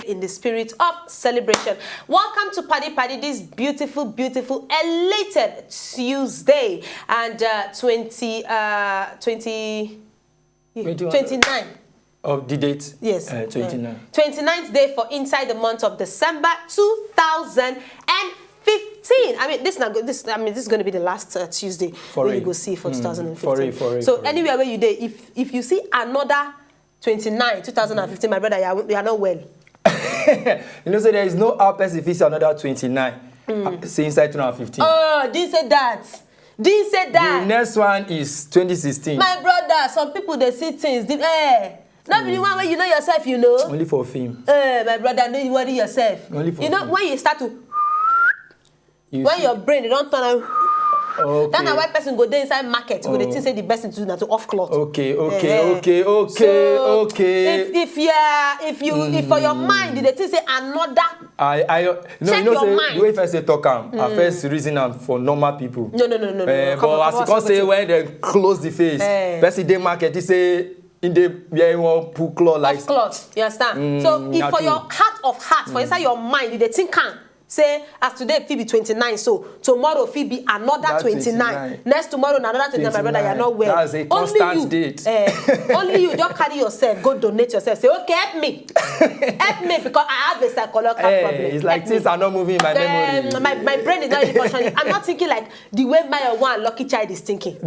in the spirit of celebration. Welcome to Paddy Paddy, this beautiful, beautiful, elated Tuesday, and 29 of the date. Yes, 29. 29th day for inside the month of December 2015. I mean, this is going to be the last Tuesday when you go see for 2015. So anywhere where you there, if you see another 2015, my brother, you are not well. You know, so there is no outpest if it's another 29. Say inside 2015. Oh, didn't say that. Didn't say that. The next one is 2016. My brother, some people they see things. Not be the one where you know yourself, you know. Only for film. My brother, don't worry yourself. Only for you know film. when you start to when your brain they don't turn on. Okay. That's why person go there inside market. Go they think say the best thing to do now to off cloth. Okay. So, if for your mind they think say another. Check your say mind. the way first say talk I first reason for normal people. No. But as you can say when they close the face, person dey market he say in the where you want put cloth like cloth. You understand? So if for your heart of hearts, for inside your mind, you dey think say as today fit be 29, so tomorrow fit be another 29. Next tomorrow another 29. My brother, you're not well. That's a constant date. Only you don't carry yourself, go donate yourself. Say, okay, help me because I have a psychological problem. It's like things are not moving in my memory. My brain is not even functioning. I'm not thinking like the way my one lucky child is thinking.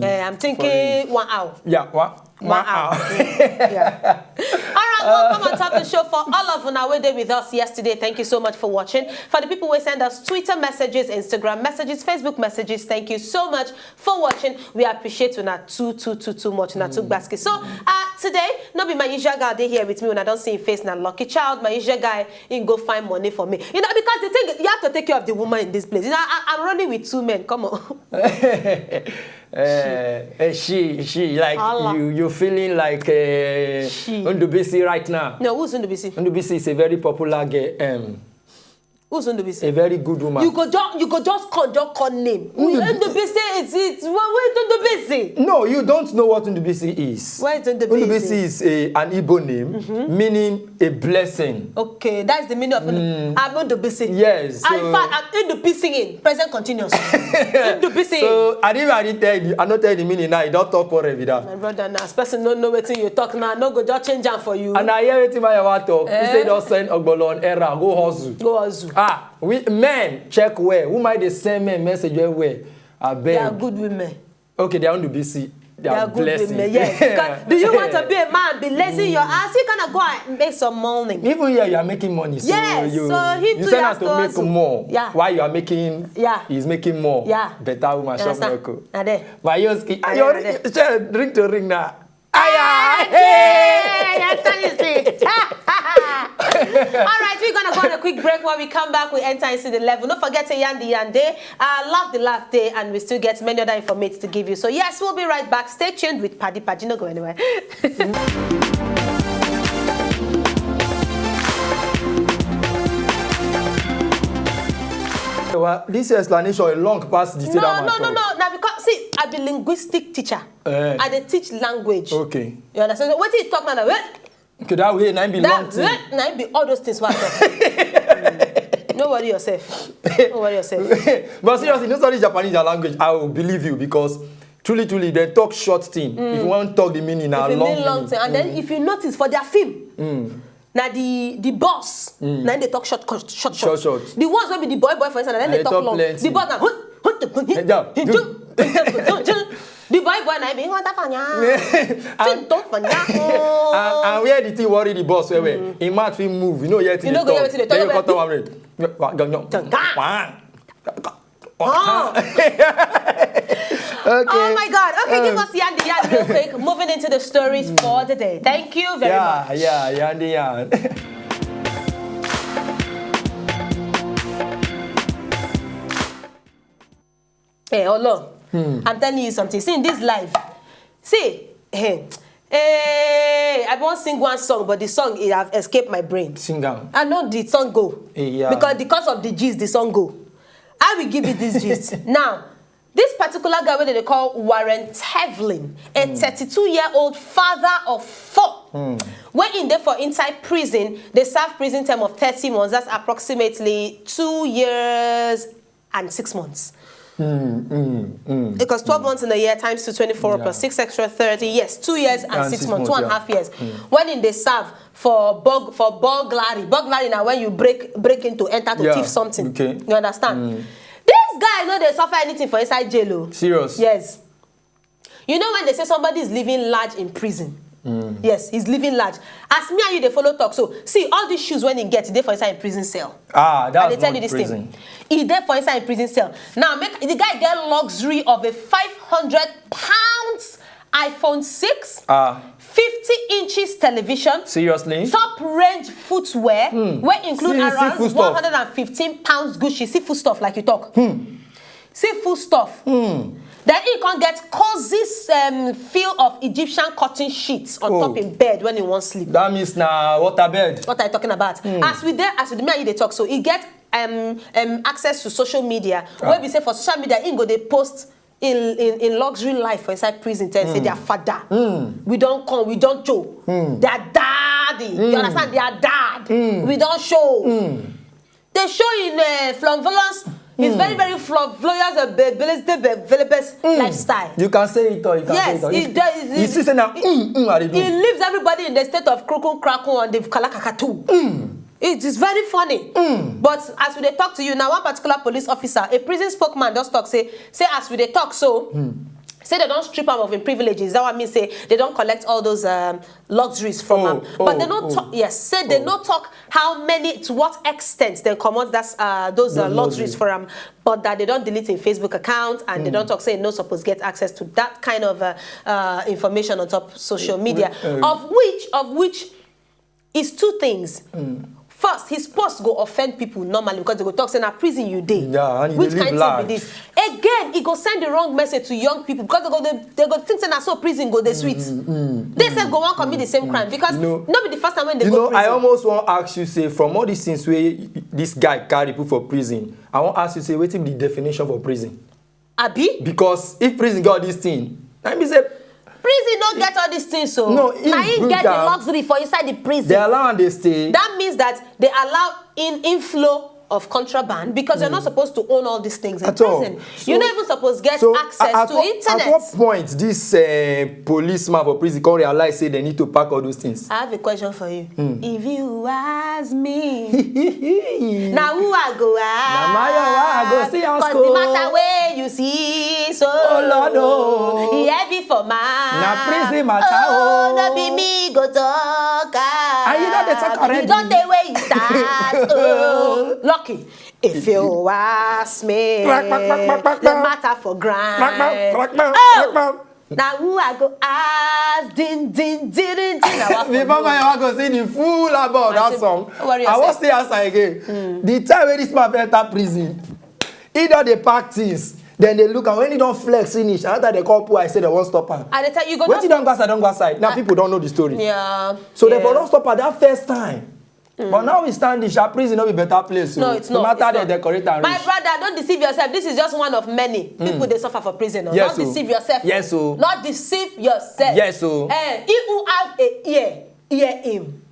I'm thinking 1 hour. Yeah, what? 1 hour. Yeah. All right, welcome on top of the show for all of you who were with us yesterday. Thank you so much for watching. For the people who send us Twitter messages, Instagram messages, Facebook messages, thank you so much for watching. We appreciate you not too much, not too basket. So today, not be my usual guy they here with me when I don't see his face now. Lucky child, my usual guy, he go find money for me. You know, because the thing you have to take care of the woman in this place. You know, I'm running with 2 men. Come on. She like you feeling like Ndubisi right now. No, who's Ndubisi? Ndubisi is a very popular girl. Who's Ndubisi? A very good woman. You go just call name. Ndubisi is what Ndubisi? No, you don't know what Ndubisi is. What is Ndubisi? Ndubisi is an Igbo name meaning a blessing. Okay, that's the meaning of Ndubisi. Yes. So, in fact, I'm Ndubisi in present continuous. Ndubisi. So I didn't tell you. I not tell the meaning now. You don't talk for every day. My brother, now this person don't know what you talk now. No go just change them for you. And I hear what my wife talk. He say just send Ogbolon era go hustle. Go hustle. We men check where. Who might they send me message where? They are good women. Okay, they are on the BC. They are good blessing. women. Yes. Do you want to be a man, be lazy your ass? You gonna go and make some money. Even here, you are making money. So yes. you send us to make more. Yeah. Why you are making? Yeah. He's making more. Yeah. Better woman shop milk. My Yoski. Drink to ring now. All right, we're gonna go on a quick break. When we come back, we enter into the level. Don't forget to Yan Day, Love the Laugh Day, and we still get many other information to give you. So yes, we'll be right back. Stay tuned with Paddy Paddy. Don't go anywhere. Well, this explanation is long past the No. Now because see, I'm a linguistic teacher. I dey teach language. Okay. You understand? What you talk now? Okay, that way now be long thing. Now be all those things. What? Don't worry yourself. But seriously, don't study Japanese language. I will believe you because truly, they talk short thing. If you want to talk the meaning, now long thing. And then if you notice for their film. Now the boss, now they talk short. The ones will be the boy for instance, and then they talk long. Plenty. The boss now, the boy now be what and where the thing worry the boss where he might feel move, you know yet you know go yet then you cut off Okay. Oh my God. Okay, give us Yandy real quick. Moving into the stories for the day. Thank you very much. Yeah, Yandy. Hey, hold on. I'm telling you something. See, in this life, I won't sing one song, but the song it have escaped my brain. Sing out. I know the song go. Yeah. Because of the gist, the song go. I will give you this gist. Now, this particular guy, what they call Warren Tevlin, a 32-year-old father of 4, When in there for inside prison, they serve prison term of 30 months. That's approximately 2 years and 6 months. Because 12 months in a year times to 24 plus 6 extra 30. Yes, 2 years and 6 months, 2.5 years. When in they serve for burglary. Burglary now when you break into enter to thief something. Okay. You understand? This guy no they suffer anything for inside jail. Serious? Yes. You know when they say somebody is living large in prison. Yes, he's living large. As me and you, they follow talk. So, see, all these shoes when he gets, they for inside a prison cell. Ah, that's and they tell you this prison. thing. He there for inside a prison cell. Now, the guy get luxury of a 500 pounds iPhone 6, 50 inches television. Seriously? Top range footwear, where include around 115 pounds Gucci. See food stuff like you talk. See food stuff. Then he can get cozy feel of Egyptian cotton sheets on top in bed when he wants sleep. That means now water bed. What are you talking about? As with me and you they talk, so he get access to social media. Where we say for social media, he go they post in luxury life for inside prison. Say their father. We don't come, we don't show. Their daddy. You understand? Their dad. We don't show. They show in flamboyance. It's very, very flamboyant, lifestyle. You can say it or you can say it. He sees now. He leaves everybody in the state of krokun and the kalakakatu. It is very funny. But as we talk to you now, one particular police officer, a prison spokesman, just talk say as we talk so. Say they don't strip them of in privileges. That what I mean say they don't collect all those luxuries from them. But they don't talk. Yes, say they don't talk how many, to what extent they come out those luxuries for them. But that they don't delete in Facebook account and they don't talk. Say no supposed get access to that kind of information on top social media. Of which is two things. First, his post go offend people normally because they go talk saying, "Na prison you did." Yeah, and which kind of thing be this? Again, he go send the wrong message to young people because they go think say na so prison go the sweet. They say go on commit the same crime because not be the first time when they go prison. I almost want to ask you say from all these things where this guy carry people for prison, I want to ask you say what is the definition for prison? Abi? Because if prison got this thing, let me say. Prison don't get all these things, so no, now he get the luxury for inside the prison. They allow and they stay. That means that they allow inflow of contraband because you're not supposed to own all these things in prison. So, you're not even supposed to get access to internet. At what point this policeman for prison can realize say they need to pack all those things? I have a question for you. If you ask me, now who I go ask? Because the matter where you see, so heavy for man. Now prison matter. Oh, no be me go talk. And you know they talk already. You don't take where you start. Lucky. If you ask me, the matter for grind. Oh, now who I go ask? Din. Before I go see the full about that song, I was still answer again. The time when this man enter prison, either they practice. Then they look and when he don't flex finish, after they call poor, I say they won't stop her. And they tell you go. When you don't go outside. Now people don't know the story. Yeah. So they don't stop her that first time. But now we stand in Sharp prison, no be better place. So no, it's not. No matter they decorate and my brother, don't deceive yourself. This is just one of many people they suffer for prison. No? Yes, not deceive yourself. Yes, so. Not deceive yourself. Yes, so. He who have a ear, hear him.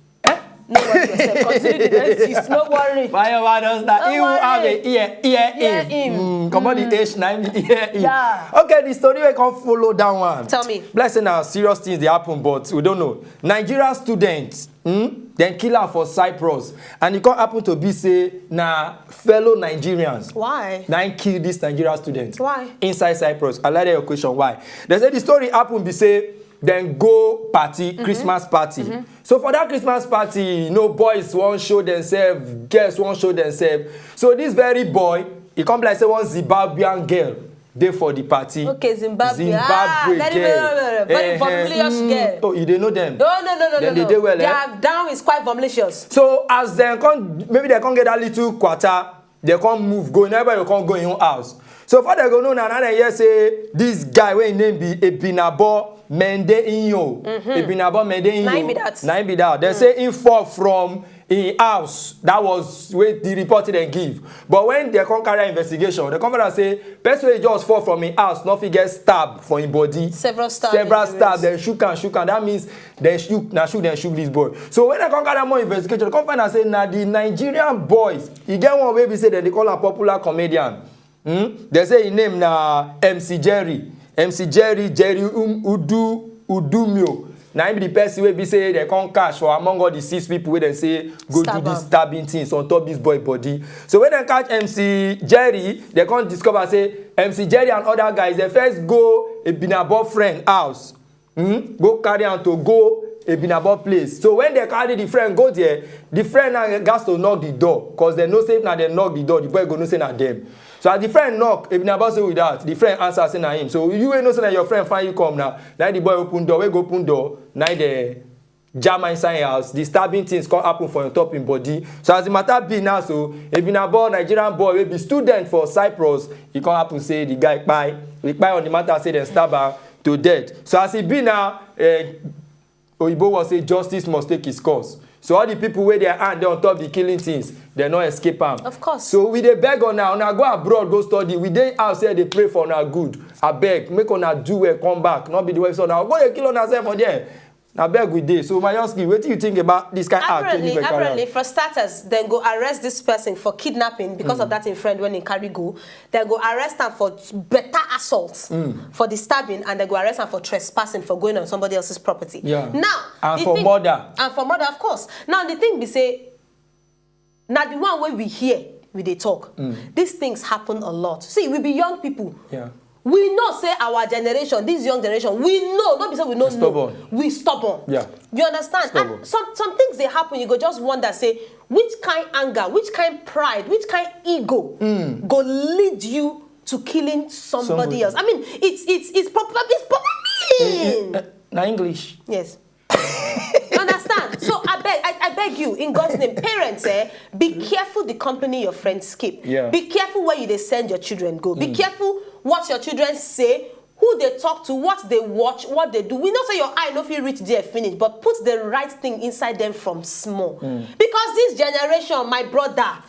No worry yourself. Consider the dentist. No worry. Why does that? He who have a ear him. Come on, the H9, ear him. Yeah. Okay, the story we can follow that one. Tell me. Blessing now, serious things they happen, but we don't know. Nigerian students, then kill her for Cyprus, and it can't happen to be say fellow Nigerians. Why? Now kill this Nigerian student. Why? Inside Cyprus. I like your question. Why? They say the story happened be say. Then go party, Christmas party. So for that Christmas party, boys won't show themselves, girls won't show themselves. So this very boy, he come like say one Zimbabwean girl, there for the party. Okay, Zimbabwe girl. Very voluptuous girl. Oh, you didn't know them? No. Then they did well, Their down is quite voluptuous. So as they come, maybe they can't get that little quarter, they can't move, go, never you can't go in your house. So for they go no, now they hear say this guy when name be Ebinabo Mende Inyo. Ebinabo Mende Inyo. Nine be that. They say he fall from in house. That was where the report dem give. But when they come carry investigation, the company say person wey just fall from in house, nothing get stabbed for him body. Several stabs. Then shook am. That means dem shook this boy. So when they come carry more investigation, the company say na the Nigerian boys. E get one wey be say dem dey call am popular comedian. They say his name na MC Jerry Udumio. Now him be the person wey be say they come catch for among all the 6 people wey they say go do this stabbing things on top this boy body. So when they catch MC Jerry, they come discover say MC Jerry and other guys they first go Ebinabo friend house. Go carry am to go Ebinabo place. So when they carry the friend go there, the friend now got to knock the door because they know say if na they knock the door, the boy go know say na them. So as the friend knock, Ebinabo say with that, the friend answer say na him. So you ain't know say na your friend find you come now. Now the boy open door, we go open door. Now the jam inside house. The stabbing things come happen for your top in body. So as the matter be now, so Ebinabo Nigerian boy will be student for Cyprus. He come happen say the guy kpai on the matter say they stab her to death. So as he be now, Oyibo was say justice must take his course. So all the people where their hand on top the killing things, they no escape am. Of course. So we dey beg una go abroad go study. We dey house here dey pray for una good. I beg make una do well come back. Not be the way so now go dey kill una self for there. I beg we dey. So Mayoski, what do you think about this kind of act? Apparently, for starters, then go arrest this person for kidnapping because of that in friend when in carry go. Then go arrest him for better assault for the stabbing, and then go arrest him for trespassing for going on somebody else's property. Yeah. Now and for murder. And for murder, of course. Now the thing we say, now the one way we hear, we they talk. These things happen a lot. See, we be young people. Yeah. We know, say our generation, this young generation, we know, not because we don't know. We stubborn. Yeah. You understand? Stubborn. And some things they happen, you go just wonder, say, which kind anger, which kind pride, which kind ego go lead you to killing somebody else. I mean, it's probably Na English. Yes. You understand? So I beg you, in God's name, parents, be careful the company your friends keep. Yeah. Be careful where you they send your children go. Be careful what your children say, who they talk to, what they watch, what they do. We know say your eye no fit reach there finish, but put the right thing inside them from small. Because this generation, my brother,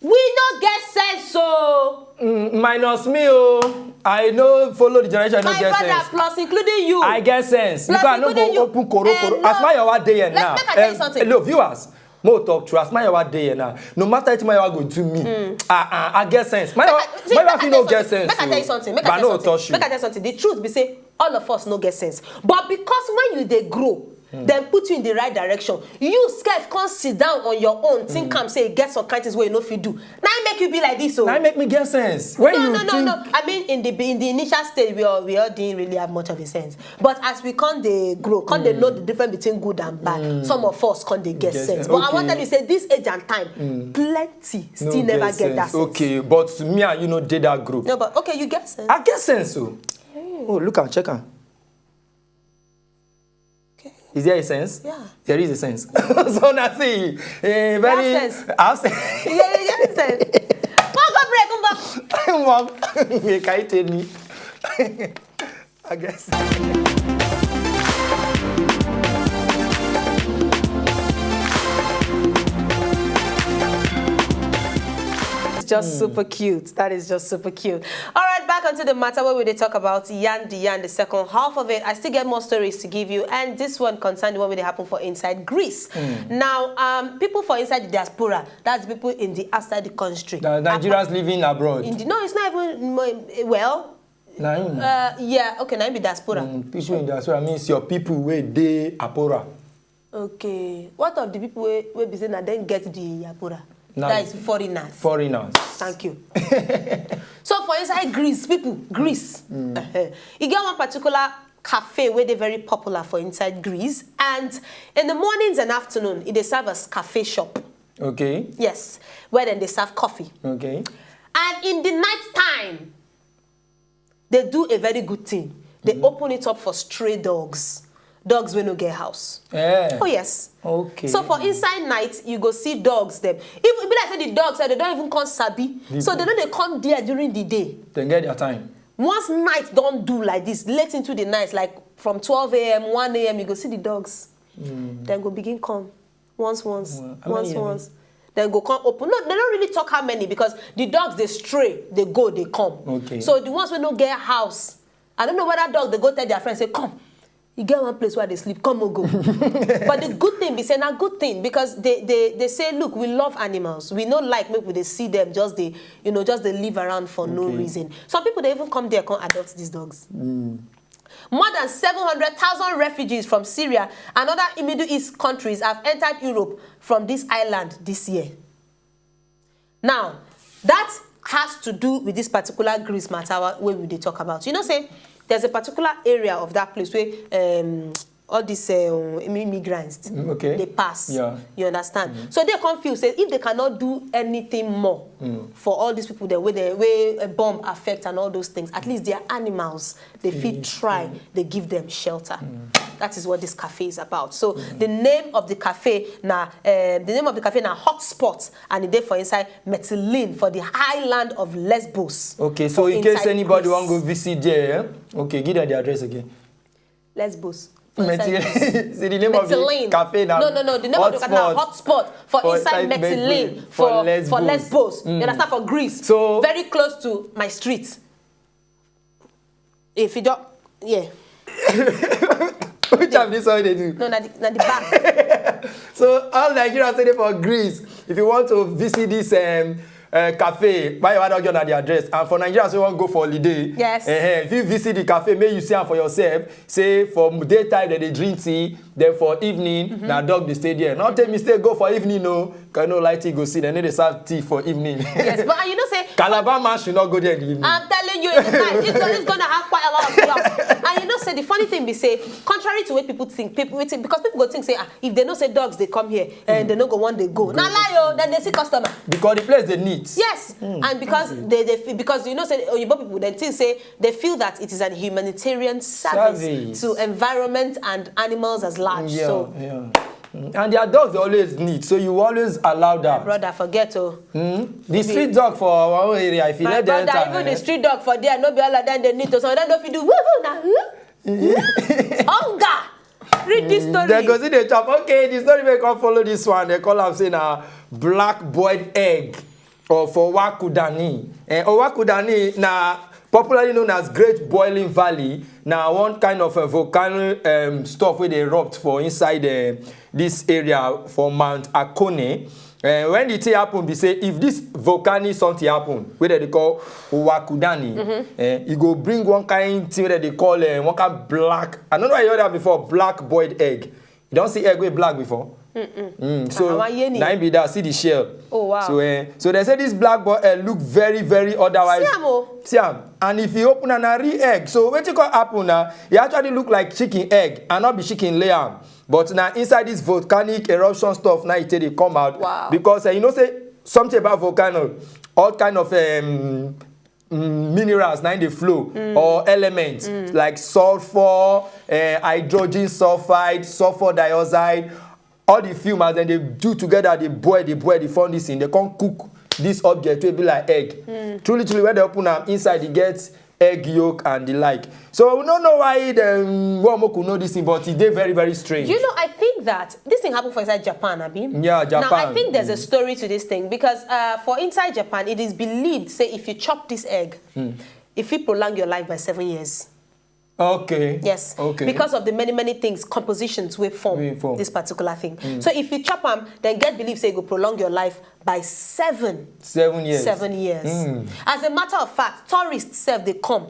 we don't get sense so. Minus me, oh. I know follow the generation, I don't get sense. My brother, plus including you. I get sense. Plus because I no go open koro. As my yawa day here now. Let me tell you something. Hello, viewers. More talk to us. My yawa day here now. No matter what my yawa go do me. I get sense. My yawa feel no get sense. Make I tell you something. But no touch you. Make I tell you something. The truth be say all of us no get sense. But because when you they grow, then put you in the right direction. You scared can't sit down on your own. Think come say get some kind of things where you know if you do. Now make you be like this. So now make me get sense. No. I mean in the initial stage we all didn't really have much of a sense. But as we can't they grow, can't they know the difference between good and bad. Some of us can't they get sense. But I want to say this age and time, plenty still no never get that sense. Okay, but me and you know did that group. No, but okay, you get sense. I get sense so. Oh, look and check on. Is there a sense? Yeah. There is a sense. So now see, very. Sense. I'll say. Yeah, sense. Come Mom, can you tell me? I guess. Just super cute. That is just super cute. All right, back onto the matter where we talk about Yan, the second half of it. I still get more stories to give you, and this one concerned the one where they happen for inside Greece. Now, people for inside the diaspora, that's people in the outside the country. The Nigerians living abroad. No, it's not even well. Yeah, okay, now be diaspora. People in diaspora means your people where they apora. Okay, what of the people where be saying that then get the apora? That is foreigners. Foreigners. Thank you. So for inside Greece, Greece. You get one particular cafe where they're very popular for inside Greece, and in the mornings and afternoon, they serve as cafe shop. Okay. Yes, where then they serve coffee. Okay. And in the night time, they do a very good thing. They open it up for stray dogs. Dogs will no get house. Yeah. Oh yes. Okay. So for inside night, you go see dogs them. If be like say the dogs, they don't even come sabi. So they know they come there during the day. They get their time. Once night don't do like this, late into the night, like from 12 a.m., 1 a.m., you go see the dogs. Then go begin come. once. Then go come open. No, they don't really talk how many because the dogs they stray, they go, they come. Okay. So the ones who don't get house, I don't know whether dog they go tell their friends say come. You get one place where they sleep, come or go. But the good thing be saying a good thing because they say, look, we love animals. We don't like maybe they see them just they live around for no reason. Some people they even come there come adopt these dogs. More than 700,000 refugees from Syria and other Middle East countries have entered Europe from this island this year. Now, that has to do with this particular Greece matter where we talk about. You know, say there's a particular area of that place where all these immigrants they pass. Yeah. You understand? So they're confused. Say if they cannot do anything more for all these people, the way a bomb affects and all those things, at least their animals they feel try. They give them shelter. That is what this cafe is about. So the name of the cafe now, Hotspot, and it there for inside Mytilene for the highland of Lesbos. Okay, so in case anybody want to go visit there, okay, give them the address again. Lesbos. See the name of the cafe now. No. The name of the cafe now, Hotspot for inside Mytilene for Lesbos. You understand? For Greece. So very close to my street. If you don't, yeah. Which of this one they do? No, na the back. So all Nigerians say for Greece. If you want to visit this cafe, buy your dog at the address. And for Nigerians who want to go for holiday, yes. If you visit the cafe, may you see them for yourself. Say for daytime they drink tea, then for evening, na dog they stay there. Not take mistake, go for evening, no. Can no light tea go see. Then they serve tea for evening. Yes, but you know say Calabar man should not go there in the evening. I'm telling you, it's gonna have quite a lot of stuff. And you know say the funny thing be say, contrary to what people think, because people go think say if they know say dogs they come here and they no go one they go. Now lie then they see customer. Because the place they need. Yes, and because because you know say Oyibo people then think say they feel that it is an humanitarian service to environment and animals as large. And their dogs they always need, so you always allow that. My brother, forget the street dog for our own area, if you let them enter. Even the street dog for there, no be all of them they need to. So they don't do woo now. Hunger. Read this story. They go see the chop. Okay, the story may come follow this one. They call them saying black boiled egg or for Owakudani. Owakudani na popularly known as Great Boiling Valley. Now one kind of a volcano stuff where they erupt for inside this area for Mount Akone. When the thing happen, they say if this volcanic something happen, where they call Owakudani, it go bring one kind thing that they call one kind black. I don't know why you heard that before. Black boiled egg. You don't see egg with black before. So now be that see the shell. Oh wow. So they say this black boiled egg look very very otherwise. See and if you open an real egg, so what you call happen now? It actually look like chicken egg and not be chicken layer. But now inside this volcanic eruption stuff, now they come out. Wow. Because you know say something about volcano, all kind of minerals now in the flow or elements like sulfur, hydrogen sulfide, sulfur dioxide, all the fumes and then they do together, they boil, they form this thing, they can't cook this object will be like egg. Truly, when they open them inside, it gets egg yolk and the like. So we don't know why the woman could know this thing, but it's very, very strange. You know, I think that this thing happened for inside Japan, Abi. Yeah, Japan. Now, I think there's a story to this thing because for inside Japan, it is believed, say, if you chop this egg, if you prolong your life by 7 years. Okay. Yes. Okay. Because of the many things, compositions we form this particular thing. So if you chop them, then get belief say it will prolong your life by 7 years. 7 years. As a matter of fact, tourists they come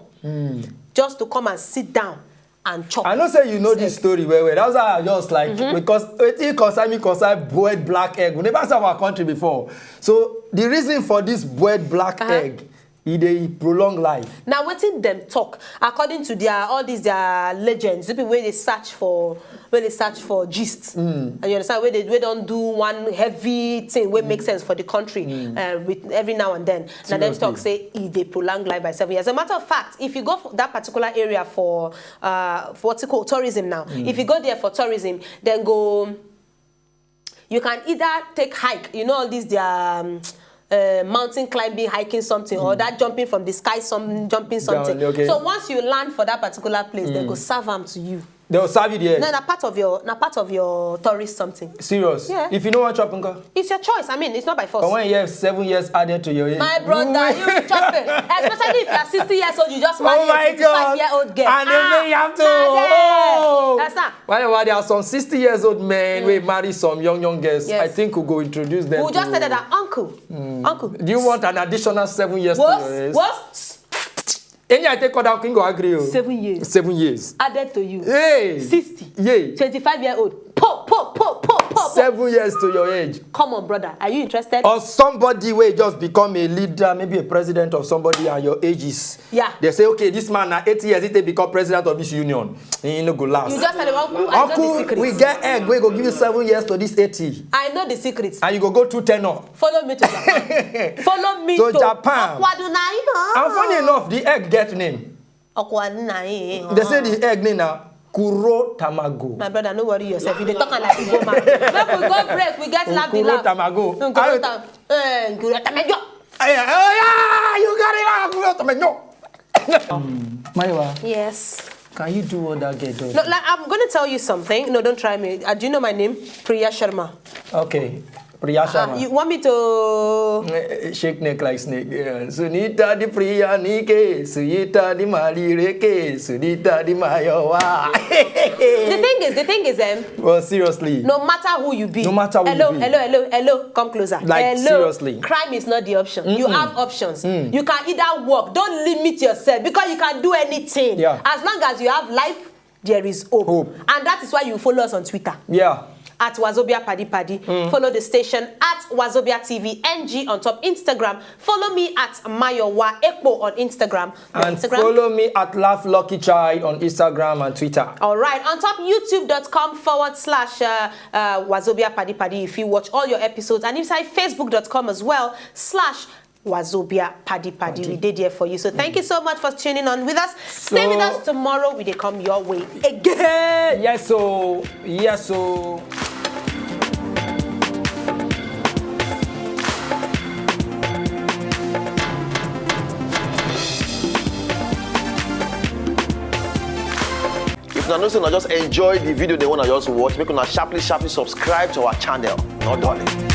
just to come and sit down and chop. I know say you know this story well. That's why I just like because it concern boiled black egg. We never saw our country before. So the reason for this boiled black egg. They prolong life. Now, wetin them talk according to their legends, the people where they search for gist, and you understand where they don't do one heavy thing where makes sense for the country with every now and then. Now them talk say they prolong life by 7 years. As a matter of fact, if you go for that particular area for what's it called tourism now, if you go there for tourism, then go. You can either take hike, you know all these mountain climbing, hiking something, or that jumping from the sky, jumping something. Okay. So once you land for that particular place, they go serve them to you. They will serve you the egg. No, part of your tourist something. Serious? Yeah. If you know what chop, uncle. It's your choice. I mean, it's not by force. But when you have 7 years added to your age. My brother, you chop it. Especially if you're 60 years old, you just marry a 25-year-old girl. And then you have to. That's not. Why there are some 60 years old men who marry some young girls. Yes. I think we'll go introduce them. We'll just say that uncle. Uncle. Do you want an additional 7 years to your age? What? Any I take down King go agree. 7 years. 7 years. Added to you. Hey. 60. Yeah. 25-year-old. Pop. 7 years to your age. Come on, brother. Are you interested? Or somebody will just become a leader, maybe a president of somebody and your age is. Yeah. They say, okay, this man at 80 years, he become president of this union. He no go last. You just tell him, uncle, I know the secret. We get egg, we go give you 7 years to this 80. I know the secret. And you go 2 tenor. Follow me to Japan. Follow me to Japan. And funny enough, the egg get name. They say the egg name now. Kuro Tamago. My brother, no worry yourself. You dey talk like you go man. Make we go break. We get laugh the laugh. Tamago. Kuro Tamago. You got it. Kuro Tamago. Maiwa. Yes. Can you do what that girl does? No, like, I'm going to tell you something. No, don't try me. Do you know my name? Priya Sharma. Okay. Priya Sharma. You want me to... Shake neck like snake. Yeah. Sunita di Priya Nike. Sunita di Mali Reke. Sunita di Mayowa. The thing is, well, seriously. no matter who you be. No matter who you be. Hello. Come closer. Like, seriously. Crime is not the option. You have options. You can either work. Don't limit yourself because you can do anything. Yeah. As long as you have life, there is hope. And that is why you follow us on Twitter. Yeah. At Wazobia Paddy. Follow the station at Wazobia TV NG on top Instagram. Follow me at Mayowa Ekpo on Instagram. And follow me at Laugh Lucky Child on Instagram and Twitter. All right. On top youtube.com/Wazobia Paddy if you watch all your episodes. And inside facebook.com as well /Wazobia Paddy. We did here for you. So thank you so much for tuning on with us. Stay with us tomorrow. We come your way again. Yes, so. If you know, just enjoy the video they want to just watch, make una sharply subscribe to our channel. Not darling.